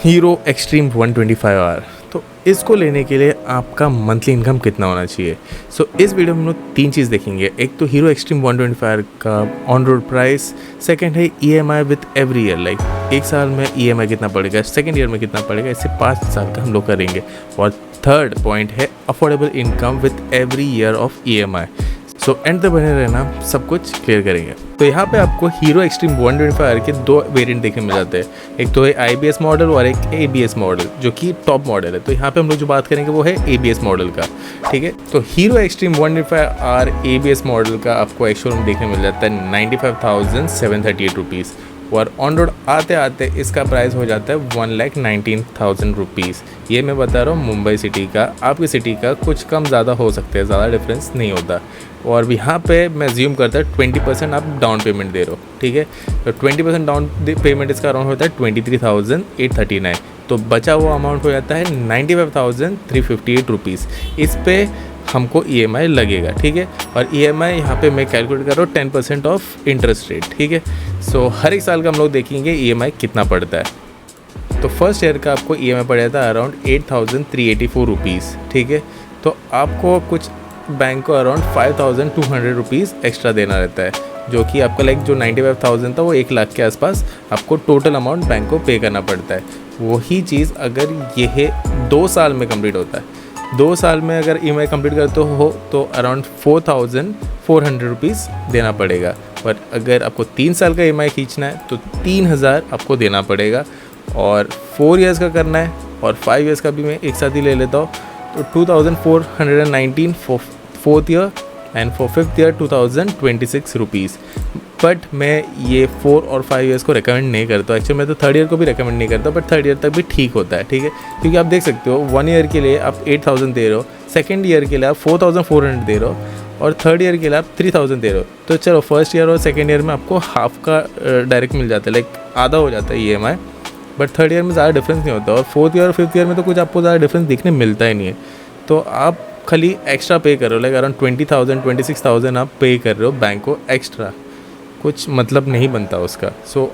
Hero extreme 125R। तो इसको लेने के लिए आपका मंथली इनकम कितना होना चाहिए? इस वीडियो में हम लोग तीन चीज़ देखेंगे। एक तो हीरो एक्सट्रीम 125R का ऑन रोड प्राइस, सेकंड है EMI with every year, like एक साल में EMI कितना पड़ेगा, सेकंड ईयर में कितना पड़ेगा, इससे 5 साल का हम लोग करेंगे। और थर्ड पॉइंट है affordable income with every year of EMI। And तक बने रहना, सब कुछ क्लियर करेंगे। तो यहाँ पे आपको हीरो एक्सट्रीम 125R के दो वेरिएंट देखने मिल जाते हैं। एक तो है IBS मॉडल और एक ABS मॉडल, जो कि टॉप मॉडल है। तो यहाँ पे हम लोग जो बात करेंगे वो है ABS मॉडल का, ठीक है। तो hero extreme 125R ABS model का आपको एक शोरूम देखने मिल जाता है 95,738 रुपीज़, और ऑन रोड आते आते इसका प्राइस हो जाता है 1,19,000 रुपीज़। ये मैं बता रहा हूँ मुंबई सिटी का, आपकी सिटी का कुछ कम ज़्यादा हो सकते हैं, ज़्यादा डिफरेंस नहीं होता। और यहाँ पे मैं ज्यूम करता है 20% आप डाउन पेमेंट दे रहे हो, ठीक है। तो 20% डाउन पेमेंट इसका अराउंड होता है 23,839। तो बचा हुआ अमाउंट हो जाता है 95,358 रुपीज़। इस पे हमको EMI लगेगा, ठीक है। और EMI यहाँ पे मैं कैलकुलेट कर रहा हूँ 10% ऑफ इंटरेस्ट रेट, ठीक है। हर एक साल का हम लोग देखेंगे EMI कितना पड़ता है। तो फर्स्ट ईयर का आपको EMI पड़ जाता है अराउंड 8,384 रुपीज़, ठीक है। तो आपको कुछ बैंक को अराउंड 5,200 रुपीज़ एक्स्ट्रा देना रहता है, जो कि आपका लाइक जो 95,000 था वो 1 लाख के आसपास आपको टोटल अमाउंट बैंक को पे करना पड़ता है। वही चीज़ अगर ये 2 साल में कंप्लीट होता है, 2 साल में अगर EMI कंप्लीट करते हो तो अराउंड 4,400 रुपीज़ देना पड़ेगा। पर अगर आपको 3 साल का EMI खींचना है तो 3,000 आपको देना पड़ेगा। और 4 इयर्स का करना है और 5 इयर्स का भी मैं एक साथ ही ले लेता हूँ, तो 2,419 for 4th year and for 5th year 2,026 rupees. But मैं ये 4 और 5 इयर्स को रिकमेंड नहीं करता। एक्चुअली मैं तो 3rd ईयर को भी रिकमेंड नहीं करता, बट 3rd ईयर तक भी ठीक होता है, ठीक है। क्योंकि आप देख सकते हो 1 ईयर के लिए आप 8,000 दे रहे हो, सेकेंड ईयर के लिए आप 4,400 दे रहे हो, और 3rd ईयर के लिए आप 3,000 दे रहे हो। तो चलो फर्स्ट ईयर और सेकेंड ईयर में आपको हाफ का डायरेक्ट मिल जाता है, लाइक आधा हो जाता है EMI। बट 3rd ईयर में ज़्यादा डिफरेंस नहीं होता, और 4th ईयर और 5th ईयर में तो कुछ आपको ज़्यादा डिफरेंस दिखने मिलता ही नहीं है। तो आप खाली एक्स्ट्रा पे कर रहे हो, लाइक अराउंड 20,000 26,000 आप पे कर रहे हो बैंक को एक्स्ट्रा, कुछ मतलब नहीं बनता उसका।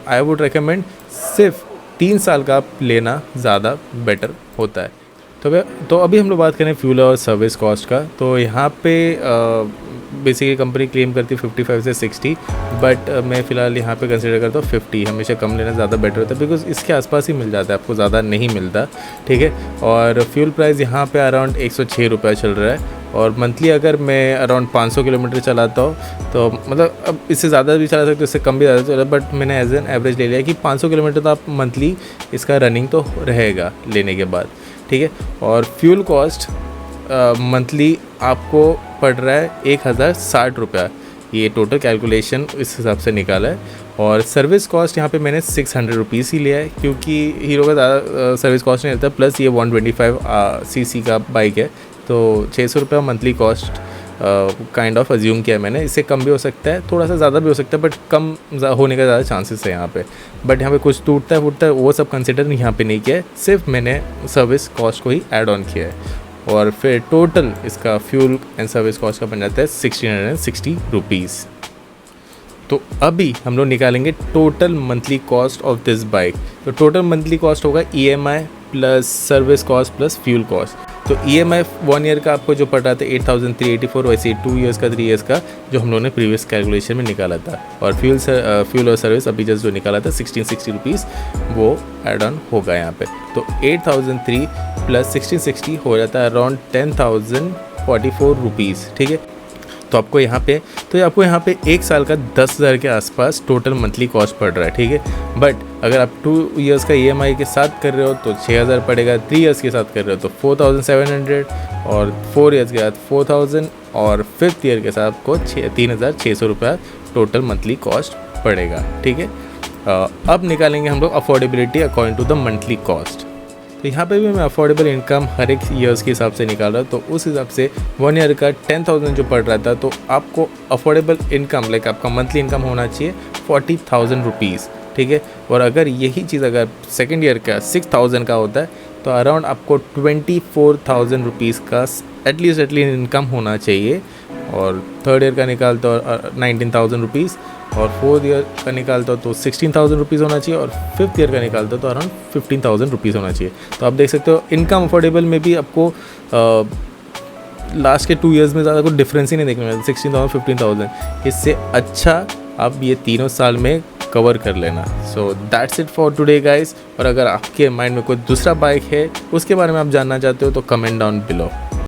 आई वुड रिकमेंड सिर्फ 3 साल का आप लेना ज़्यादा बेटर होता है। तो अभी हम लोग बात करें फ्यूल और सर्विस कॉस्ट का। तो यहाँ पे बेसिकली कंपनी क्लेम करती है 55 से 60, बट मैं फ़िलहाल यहाँ पे कंसिडर करता हूँ 50। हमेशा कम लेना ज़्यादा बेटर होता है, बिकॉज इसके आसपास ही मिल जाता है, आपको ज़्यादा नहीं मिलता, ठीक है। और फ्यूल प्राइस यहाँ पे अराउंड 106 रुपये चल रहा है। और मंथली अगर मैं अराउंड 500 किलोमीटर चलाता हूँ तो मतलब अब इससे ज़्यादा भी चला सकते हो, इससे कम भी ज़्यादा चला, बट मैंने एज एन एवरेज ले लिया कि 500 किलोमीटर तो आप मंथली इसका रनिंग तो रहेगा लेने के बाद, ठीक है। और फ्यूल कॉस्ट मंथली आपको पड़ रहा है 1,060 रुपया। ये टोटल कैलकुलेशन इस हिसाब से निकाला है। और सर्विस कॉस्ट यहाँ पे मैंने 600 रुपीज़ ही लिया है, क्योंकि हीरो का ज़्यादा सर्विस कॉस्ट नहीं रहता, प्लस ये 125 cc का बाइक है, तो 600 रुपया monthly cost kind of assume किया मैंने। इससे कम भी हो सकता है, थोड़ा सा ज़्यादा भी हो सकता है, बट कम होने का ज़्यादा चांसेस है यहाँ पे। बट यहाँ पे कुछ टूटता है फूटता है वो सब कंसिडर यहाँ पे नहीं किया है, सिर्फ मैंने सर्विस कॉस्ट को ही ऐड ऑन किया है। और फिर टोटल इसका फ्यूल एंड सर्विस कॉस्ट का बन जाता है 1,660 रुपीज़। तो अभी हम लोग निकालेंगे total monthly cost of this bike. तो टोटल मंथली कॉस्ट होगा EMI plus service cost plus fuel cost. तो EMI 1 ईयर का आपको जो पड़ रहा था 8,384, वैसे 2 इयर्स का 3 इयर्स का जो हम लोगों ने प्रीवियस कैलकुलेशन में निकाला था। और फ्यूल और सर्विस अभी जस्ट जो निकाला था 1,660 रुपीज़, वो एड ऑन होगा यहाँ पे। तो 8,003 प्लस 1,660 हो जाता है अराउंड 10,044 रुपीज़, ठीक है। तो आपको यहाँ पे 1 साल का 10,000 के आसपास टोटल मंथली कॉस्ट पड़ रहा है, ठीक है। बट अगर आप 2 इयर्स का EMI के साथ कर रहे हो तो 6,000 पड़ेगा, 3 इयर्स के साथ कर रहे हो तो 4,700, और 4 इयर्स के साथ 4,000, और 5th ईयर के साथ आपको 3,600 रुपया टोटल मंथली कॉस्ट पड़ेगा, ठीक है। अब निकालेंगे हम लोग affordability according to the monthly cost. तो यहाँ पे भी मैं अफोर्डेबल इनकम हर एक ईयर्स के हिसाब से निकाल रहा हूँ। तो उस हिसाब से 1 ईयर का 10,000 जो पड़ रहा था, तो आपको अफोर्डेबल इनकम लाइक आपका मंथली इनकम होना चाहिए 40,000 रुपीज़, ठीक है। और अगर यही चीज़ अगर सेकेंड ईयर का 6,000 का होता है तो अराउंड आपको 24,000 रुपीज़ का एटलीस्ट इनकम होना चाहिए। और 3rd ईयर का निकालते हो 19,000 रुपीज़, और 4th ईयर का निकालता हो तो 16,000 रुपीज़ होना चाहिए, और 5th ईयर का निकालता हो तो अराउंड 15,000 रुपीज़ होना चाहिए। तो आप देख सकते हो इनकम अफोर्डेबल में भी आपको लास्ट के 2 इयर्स में ज़्यादा कुछ डिफरेंस ही नहीं देखने मिलता, 16,000 15,000। इससे अच्छा आप ये तीनों साल में कवर कर लेना। So that's it for today guys. और अगर आपके माइंड में कोई दूसरा बाइक है, उसके बारे में आप जानना चाहते हो तो कमेंट डाउन बिलो।